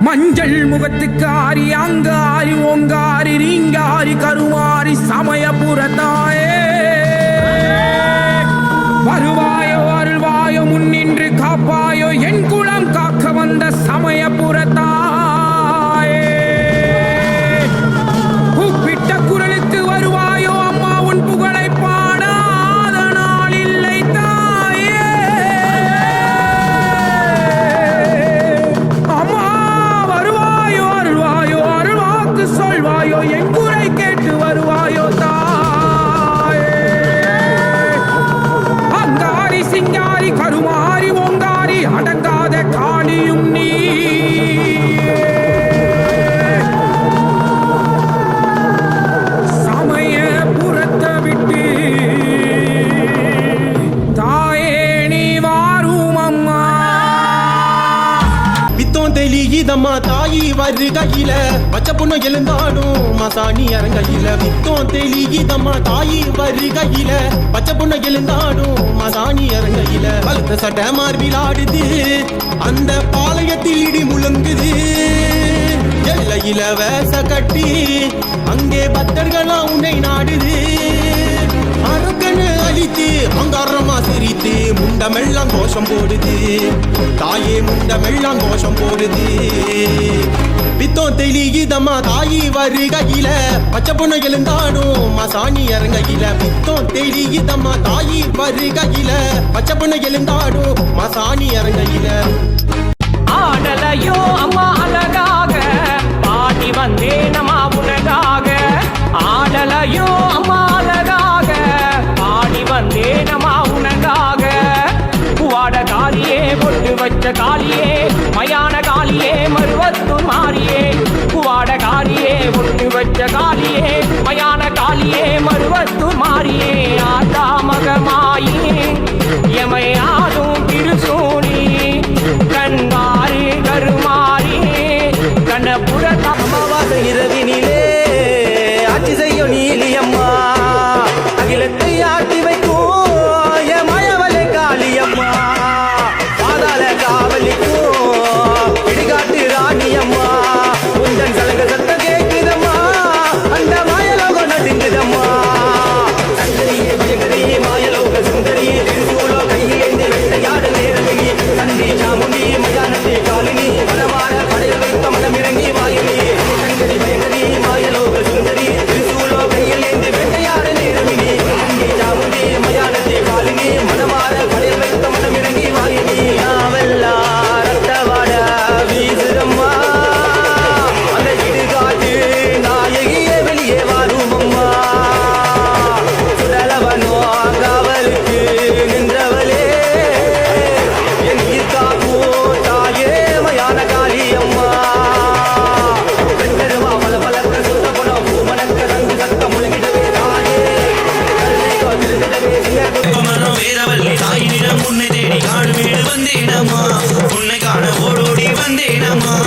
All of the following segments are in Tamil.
மஞ்சள் முகத்துக்கு ஆரி அங்காரி ஓங்காரி ரீங்காரி கருமாரி சமயபுரத்தாயே வருவாயோ அருள்வாயோ முன்னின்று காப்பாயோ என் குலம் காக்க வந்த சமயபுரத்தாயே கூப்பிட்ட குரலுக்கு வருவாயோ அம்மா உன் புகழை பாடாத நாள் இல்லை தாயே அம்மா வருவாயோ அருள்வாயோ அருள்வாக்கு சொல்வாயோ என் குறை கேட்டு வருவாயோ தாயே அங்காரி சிங்காரி கருமாரி ஓங்காரி அடங்காத காளியும் நீ சமயபுரத்தை விட்டு தாயே நீ வாரும் அம்மா பித்தோம் தெளியுதம்மா தாயி வருகையில பச்சை பொண்ணு எழுந்தாடும் மசாணி அரங்கையில பித்தோம் தெளியுதம்மா தாயி வருகையில பச்சை பொண்ணு எழுந்தாடும் மசாணி அரங்கையில பழுத்த சட்டை மார்பில் ஆடுது அந்த பாளையத்தில் இடி முழங்குது எல்லையில வேச கட்டி அங்கே பக்தர்களா உன்னை நாடுது அரக்கனு அழித்து அங்காரமா சிரித்து முண்டமெல்லாம் கோஷம் போடுது தாயே முண்டமெல்லாம் கோஷம் போடுது பித்தோம் தெளியுதம்மா தாயி வருகையில பச்சை பொண்ணு எழுந்தாடும் மசாணி அரங்கையில பித்தோம் தெளியுதம்மா தாயி வருகையில பச்சை பொண்ணு எழுந்தாடும் மசாணி அரங்கையில ஆடலையோ அம்மா அழகாக பாடி வந்தேன் அம்மா உனக்காக ஆடலையோ அம்மா அழகாக பாடி வந்தேன் அம்மா உனக்காக குவாட காளியே பொட்டு வச்ச காளியே மயான காளியே மருவத்தூர் மாறியே குவாட காளியே பொட்டு வச்ச காளியே மயான காளியே மருவத்தூர் மாறியே ஆத்தா மகமாயே எமையாதும் திருசூனி கண்மாரி கருமாரி கண்ணபுர அமாவாச இரவினிலே ஆட்சி செய்யும் நீலியம்மா அகிலத்தை ஆட்டி வைக்கும் மயவலை காளியம்மா பாதாள காவலிக்கும் இடிகாட்டு ராணியம்மா உந்தன் சலங்க சத்தம் கேட்குதம்மா அந்த மாயலோகம் நடுங்குதம்மா சந்தரியே பயங்கரியே மாயலோக சுந்தரியே திருசூலோ கையேந்தி வேட்டையாடு நேரமியே சந்தி சாமுண்டி மயானத்தி காலினி மனமாற படையில் வைத்த மனமிறங்கி வாயிலே சங்கரி பயங்கரி மாயலோக சுந்தரி திருசூலோ கையில் ஏந்தி வேட்டையாடு நேரமினி சந்தி சாமுண்டி மயானத்தி காலினி மனமாற படையில் வைத்த மனமிறங்கி வாயிலே யாவெல்லா ரத்தவாட வீசுதம்மா அந்த இடுகாட்டு நாயகியே வெளியே வாரும் அம்மா சுடலவனோ காவலுக்கு நின்றவளே என் ஈர்க்காப்போ தாயே மயான காளியம்மா பெண்கருவா பல பலக்க சுத்த குணம் பூமணக்க தங்கு சத்த முழுகிடவே தாயே கருணையோ திருகிடவே மரம் வேதவல்லி தாய் நிறம் உன்னை தேடி காடு வீடு வந்தேனம்மா உன்னை காண ஓடோடி வந்தேனம்மா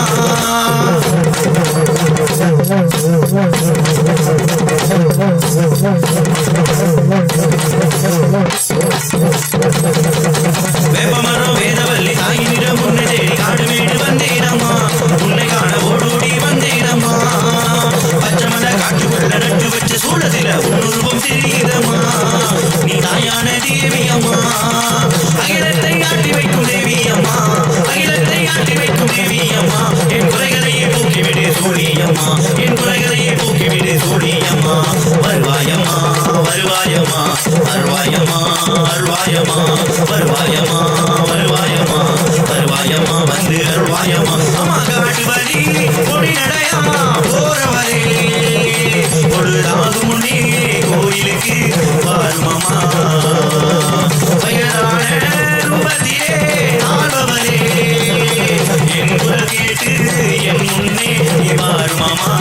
வேப்பமரம் வேதவல்லி தாய் நிறம் உன்னை தேடி காடு வீடு வந்தேனம்மா உன்னை காண ஓடோடி வந்தேனம்மா பச்சமல காட்டுக்குள்ள நட்டு வச்ச சூழத்தில உன்னுருவம் தெரியுதம்மா நீ தாயான தேவி அம்மா அகிலத்தை ஆட்டி வைக்கும் தேவி அம்மா அகிலத்தை ஆட்டி வைக்கும் தேவி அம்மா என் குறைகளையே போக்கிவிடு சூழியம்மா என் குறைகளையே போக்கிவிடு சூழியம்மா வருவாயம்மா வருவாயம்மா வருவாயம்மா வருவாயம்மா வருவாயம்மா வருவாயம்மா வருவாயம்மா வந்து அருள்வாயம்மா அம்மா காட்டு வழி கொடி நடையா போற வரையிலே பொழுதாகும் முன்னே கோயிலுக்கு வருமம்மா வயதான ரூபத்திலே ஆழ்பவரே என் குரல் கேட்டு என் முன்னே வருமம்மா